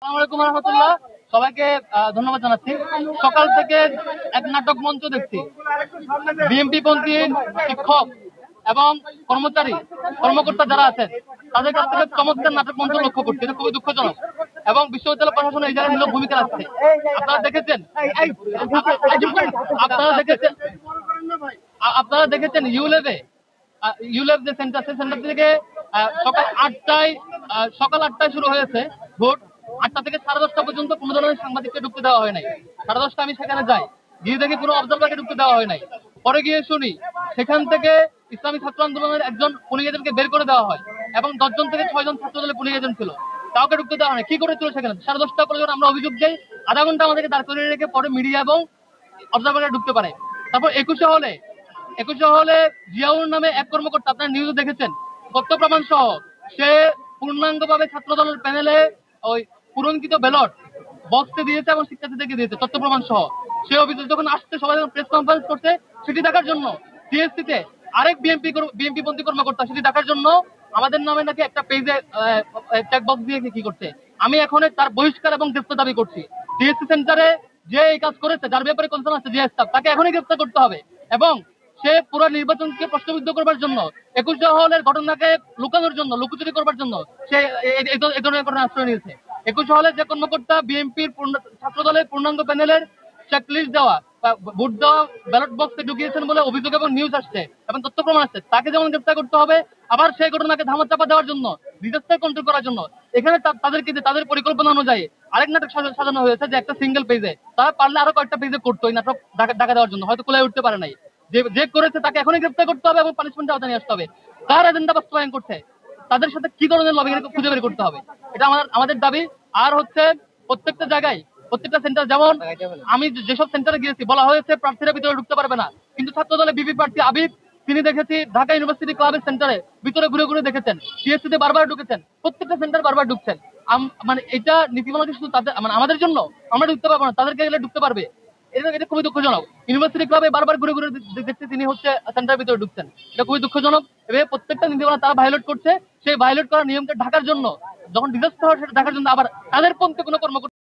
আসসালামু আলাইকুম রহমতুল্লাহ। সবাইকে ধন্যবাদ জানাচ্ছি। সকাল থেকে এক নাটক মঞ্চ দেখছি। বিএনপি পন্থী শিক্ষক এবং কর্মকর্তা যারা আছেন তাদের কাছ থেকে চমৎকার নাটক মঞ্চ লক্ষ্য করছি। এটা খুবই দুঃখজনক এবং বিশ্ববিদ্যালয় প্রশাসন এই জায়গায় নিল ভূমিকা রাখছে। আপনারা দেখেছেন আপনারা দেখেছেন ইউলেভ যে সেন্টার, সেই সেন্টার থেকে সকাল 8টায় শুরু হয়েছে ভোট। 8টা থেকে 10:30 পর্যন্ত কোনো ধরনের সাংবাদিককে ঢুকতে দেওয়া হয় নাই। 10:30 আমি সেখানে যাই, গিয়ে দেখি কোনো অবজারভারকে ঢুকতে দেওয়া হয় নাই। পরে গিয়ে শুনি সেখান থেকে ইসলামী ছাত্র আন্দোলনের একজন পুলিশ এজেন্টকে বের করে দেওয়া হয় এবং 10 জন থেকে 6 জন ছাত্র দলের পুলিশ এজেন্ট ছিল, কাউকে ঢুকতে দেওয়া হয়। কি করেছিল সেখানে? 10:30 পরে যখন আমরা অভিযোগ দিই, আধা ঘন্টা আমাদেরকে দাঁড় করিয়ে রেখে পরে মিডিয়া এবং অবজারভাররা ঢুকতে পারে। তারপর 21 হলে জিয়াউর নামে এক কর্মকর্তা, আপনারা নিউজে দেখেছেন, তথ্য প্রমাণ সহ সে পূর্ণাঙ্গভাবে ছাত্র দলের প্যানেলে ওই পূরণকৃত ব্যালট বক্সে দিয়েছে এবং শিক্ষার্থীদেরকে দিয়েছে তথ্য প্রমাণ সহ। সে অভিযোগ যখন আসছে, সবাই যখন প্রেস কনফারেন্স করছে সেটি দেখার জন্য, সিএসসিতে আরেক বিএনপি পন্থী কর্মকর্তা সেটি দেখার জন্য আমাদের নামে নাকি একটা পেজে চেক বক্স দিয়ে কি করছে। আমি এখন তার বহিষ্কার এবং গ্রেফতার দাবি করছি। সিএসসি সেন্টারে যে এই কাজ করেছে, যার ব্যাপারে কনসার্ন আছে জিয়া স্টাফ, তাকে এখনই গ্রেফতার করতে হবে এবং সে পুরো নির্বাচনকে প্রশ্নবিদ্ধ করবার জন্য, 21 হলের ঘটনাকে লুকানোর জন্য, লুকোচুরি করবার জন্য সে এই ধরনের ঘটনা আশ্রয় নিয়েছে। 21 হলের যে কর্মকর্তা বিএনপির ছাত্র দলের পূর্ণাঙ্গ প্যানেলের চেকলিস্ট দেওয়া, ভোট দেওয়া ব্যালট বক্সে ঢুকিয়েছেন বলে অভিযোগ এবং নিউজ আসছে এবং তথ্য প্রমাণ আসছে, তাকে যেমন গ্রেফতার করতে হবে, আবার সেই ঘটনাকে ধামাচাপা দেওয়ার জন্য, ডিজাস্টার কন্ট্রোল করার জন্য এখানে তাদেরকে তাদের পরিকল্পনা অনুযায়ী আরেক নাটক সাজানো হয়েছে যে একটা সিঙ্গেল পেজে, তারা পারলে আরো কয়েকটা পেজে করতো এই নাটক ঢাকা দেওয়ার জন্য, হয়তো কোলায় উঠতে পারে নাই। যে করেছে তাকে এখনই গ্রেফতার করতে হবে এবং পানিশমেন্টের আওতায় নিয়ে আসতে হবে। কার এজেন্ডা বাস্তবায়ন করছে, তাদের সাথে কি ধরনের লবিং খুঁজে বের করতে হবে, এটা আমাদের দাবি। আর হচ্ছে প্রত্যেকটা জায়গায়, প্রত্যেকটা সেন্টার, যেমন আমি যেসব সেন্টারে গিয়েছি বলা হয়েছে প্রার্থীরা ভিতরে ঢুকতে পারবে না, কিন্তু ছাত্র দলের বিপি প্রার্থী আবিদ, তিনি দেখেছি ঢাকা ইউনিভার্সিটি ক্লাবের সেন্টারে ভিতরে ঘুরে ঘুরে দেখেছেন, সিএসসিতে বারবার ঢুকেছেন, প্রত্যেকটা সেন্টার বারবার ঢুকছেন। মানে এটা নীতিমালা শুধু তাদের, মানে আমাদের জন্য, আমরা ঢুকতে পারবো না, তাদেরকে গেলে ঢুকতে পারবে। এটা খুবই দুঃখজনক। ইউনিভার্সিটি ক্লাবে বারবার ঘুরে ঘুরে দেখছি তিনি হচ্ছে সেন্টারের ভিতরে ঢুকছেন, এটা খুবই দুঃখজনক। এভাবে প্রত্যেকটা নীতিমালা তারা ভায়োলেট করছে। সেই ভায়োলেট করার নিয়মকে ঢাকার জন্য, যখন ডিজাস্টার হয় সেটা ঢাকার জন্য আবার তাদের পন্থে কোনো কর্মকর্তা